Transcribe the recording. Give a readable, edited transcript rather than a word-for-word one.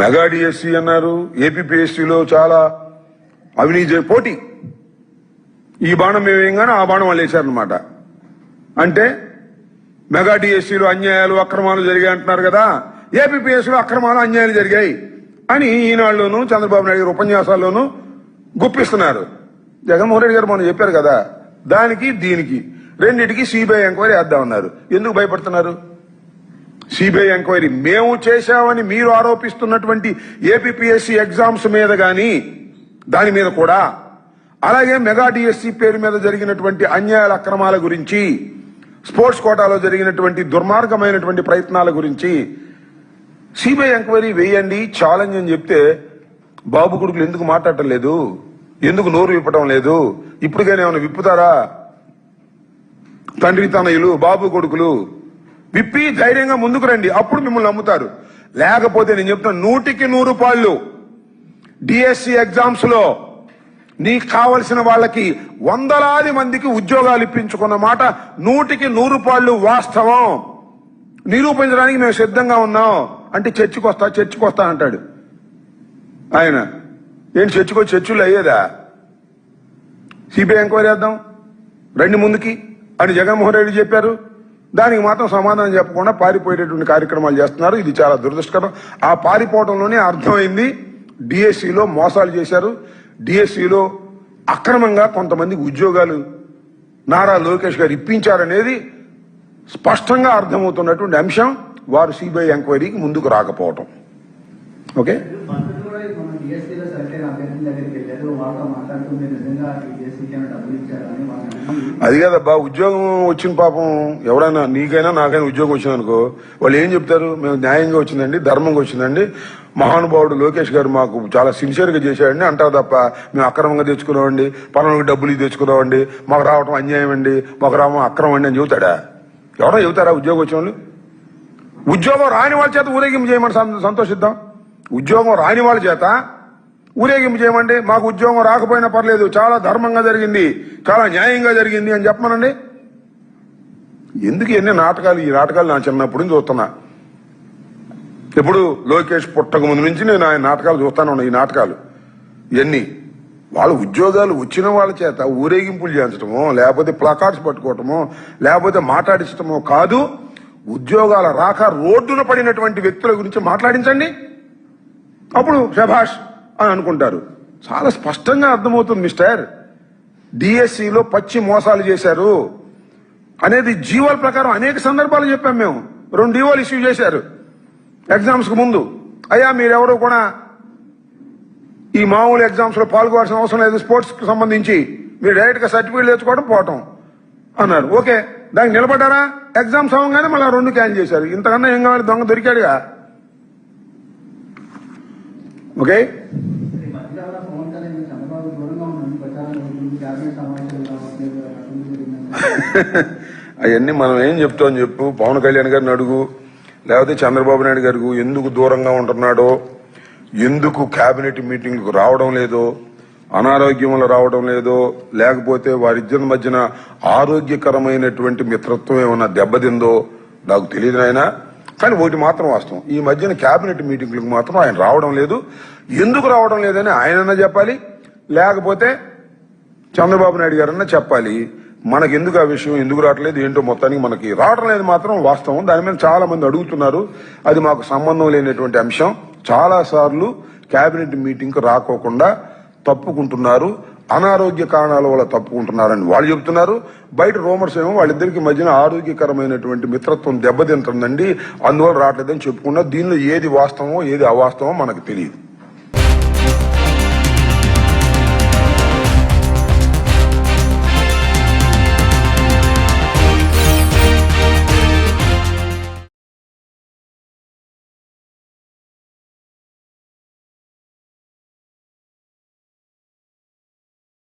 Mega DSC అన్నారు. ఏపీపీఎస్సీలో చాలా అవినీతి పోటీ. ఈ బాణం మేమేయంగానే ఆ బాణం వాళ్ళు వేశారనమాట. అంటే మెగా డిఎస్సీలో అన్యాయాలు అక్రమాలు జరిగాయి అంటున్నారు కదా, ఏపీపీఎస్సీలో అక్రమాలు అన్యాయాలు జరిగాయి అని ఈనాడులోనూ చంద్రబాబు నాయుడు గారి ఉపన్యాసాల్లోనూ గుప్పిస్తున్నారు. జగన్మోహన్ రెడ్డి గారు మనం చెప్పారు కదా, దానికి దీనికి రెండింటికి సిబిఐ ఎంక్వైరీ వేద్దామన్నారు. ఎందుకు భయపడుతున్నారు? సిబిఐ ఎంక్వైరీ మేము చేశామని మీరు ఆరోపిస్తున్నటువంటి ఏపీపీఎస్సీ ఎగ్జామ్స్ మీద గాని దాని మీద కూడా, అలాగే మెగా డిఎస్సీ పేరు మీద జరిగినటువంటి అన్యాయాల అక్రమాల గురించి, స్పోర్ట్స్ కోటాలో జరిగినటువంటి దుర్మార్గమైనటువంటి ప్రయత్నాల గురించి సిబిఐ ఎంక్వైరీ వేయండి ఛాలెంజ్ అని చెప్తే బాబు కొడుకులు ఎందుకు మాట్లాడటం లేదు? ఎందుకు నోరు విప్పటం లేదు? ఇప్పటికైనా ఏమైనా విప్పుతారా? తండ్రి తనయులు బాబు కొడుకులు విప్పి ధైర్యంగా ముందుకు రండి, అప్పుడు మిమ్మల్ని నమ్ముతారు. లేకపోతే నేను చెప్తాను, 100% డిఎస్సి ఎగ్జామ్స్ లో నీకు కావలసిన వాళ్ళకి వందలాది మందికి ఉద్యోగాలు ఇప్పించుకున్న మాట 100% వాస్తవం. నిరూపించడానికి మేము సిద్ధంగా ఉన్నాం అంటే చర్చకు వస్తా అంటాడు ఆయన. ఏంటి చర్చలు అయ్యేదా? సిబిఐ ఎంక్వైరీ చేద్దాం రండి ముందుకి అని జగన్మోహన్ రెడ్డి చెప్పారు. దానికి మాత్రం సమాధానం చెప్పకుండా పారిపోయేటటువంటి కార్యక్రమాలు చేస్తున్నారు. ఇది చాలా దురదృష్టకరం. ఆ పారిపోవడంలోనే అర్థమైంది డిఎస్సిలో మోసాలు చేశారు, డిఎస్సిలో అక్రమంగా కొంతమందికి ఉద్యోగాలు నారా లోకేష్ గారు ఇప్పించారనేది స్పష్టంగా అర్థమవుతున్నటువంటి అంశం. వారు సిబిఐ ఎంక్వైరీకి ముందుకు రాకపోవటం. ఓకే, అది కదబ్బా ఉద్యోగం వచ్చిన పాపం ఎవరైనా నీకైనా నాకైనా ఉద్యోగం వచ్చిందనుకో వాళ్ళు ఏం చెప్తారు? మేము న్యాయంగా వచ్చిందండి, ధర్మంగా వచ్చిందండి, మహానుభావుడు లోకేష్ గారు మాకు చాలా సిన్సియర్ గా చేశాడండి అంటారు తప్ప మేము అక్రమంగా తెచ్చుకున్నామండి, పనులకు డబ్బులు తెచ్చుకున్నామండి, మాకు రావటం అన్యాయం అండి, మాకు రావడం అక్రమం అండి అని చెబుతాడా? ఎవరో చెబుతారా ఉద్యోగం వచ్చిన వాళ్ళు? ఉద్యోగం రాని వాళ్ళ చేత ఊరేగింపు చేయమని సంతోషిద్దాం. ఉద్యోగం రాని వాళ్ళ చేత ఊరేగింపు చేయమండి, మాకు ఉద్యోగం రాకపోయినా పర్లేదు, చాలా ధర్మంగా జరిగింది, చాలా న్యాయంగా జరిగింది అని చెప్పమనండి. ఎందుకు ఎన్ని నాటకాలు? ఈ నాటకాలు నా చిన్నప్పుడు చూస్తున్నా. ఇప్పుడు లోకేష్ పుట్టక ముందు నుంచి నేను ఆయన నాటకాలు చూస్తాను ఉన్నా. ఈ నాటకాలు ఇవన్నీ వాళ్ళ ఉద్యోగాలు వచ్చిన వాళ్ళ చేత ఊరేగింపులు చేయించడమో, లేకపోతే ప్లకార్డ్స్ పట్టుకోవటమో, లేకపోతే మాట్లాడించటమో కాదు. ఉద్యోగాల రాక రోడ్డున పడినటువంటి వ్యక్తుల గురించి మాట్లాడించండి, అప్పుడు శభాష్ అని అనుకుంటారు. చాలా స్పష్టంగా అర్థమవుతుంది మిస్టర్. డిఎస్సిలో పచ్చి మోసాలు చేశారు అనేది జీవోల ప్రకారం అనేక సందర్భాలు చెప్పాం మేము. 2 జీవోలు ఇష్యూ చేశారు ఎగ్జామ్స్ కు ముందు. అయ్యా మీరెవరూ కూడా ఈ మామూలు ఎగ్జామ్స్ లో పాల్గొవాల్సిన అవసరం లేదు, స్పోర్ట్స్ కు సంబంధించి మీరు డైరెక్ట్ గా సర్టిఫికేట్ తెచ్చుకోవడం పోవటం అన్నారు. ఓకే, దానికి నిలబడ్డారా? ఎగ్జామ్స్ అవ్వగానే మళ్ళీ 2 క్యాన్సిల్ చేశారు. ఇంతకన్నా ఏం కావాలి? దొంగ దొరికాడుగా. ఓకే, అవన్నీ మనం ఏం చెప్తామని చెప్పు. పవన్ కళ్యాణ్ గారిని అడుగు, లేకపోతే చంద్రబాబు నాయుడు గారికి ఎందుకు దూరంగా ఉంటున్నాడో, ఎందుకు కేబినెట్ మీటింగ్లకు రావడం లేదో, అనారోగ్యంలో రావడం లేదో, లేకపోతే వారిద్దరి మధ్యన ఆరోగ్యకరమైనటువంటి మిత్రత్వం ఏమన్నా దెబ్బతిందో నాకు తెలియదు నాయన. కానీ ఒకటి మాత్రం వాస్తవం, ఈ మధ్యన కేబినెట్ మీటింగ్లకు మాత్రం ఆయన రావడం లేదు. ఎందుకు రావడం లేదని ఆయనన్నా చెప్పాలి, లేకపోతే చంద్రబాబు నాయుడు గారన్నా చెప్పాలి. మనకెందుకు ఆ విషయం ఎందుకు రావట్లేదు ఏంటో మొత్తానికి మనకి రావడం లేదు మాత్రం వాస్తవం. దాని మీద చాలా మంది అడుగుతున్నారు. అది మాకు సంబంధం లేనటువంటి అంశం. చాలా సార్లు కేబినెట్ మీటింగ్ కు రాకోకుండా తప్పుకుంటున్నారు, అనారోగ్య కారణాల వల్ల తప్పుకుంటున్నారని వాళ్ళు చెబుతున్నారు. బయట రూమర్స్ ఏమో వాళ్ళిద్దరికి మధ్యన ఆరోగ్యకరమైనటువంటి మిత్రత్వం దెబ్బతింటుందండి, అందువల్ల రావట్లేదని చెప్పుకున్నా. దీనిలో ఏది వాస్తవమో ఏది అవాస్తవమో మనకు తెలియదు.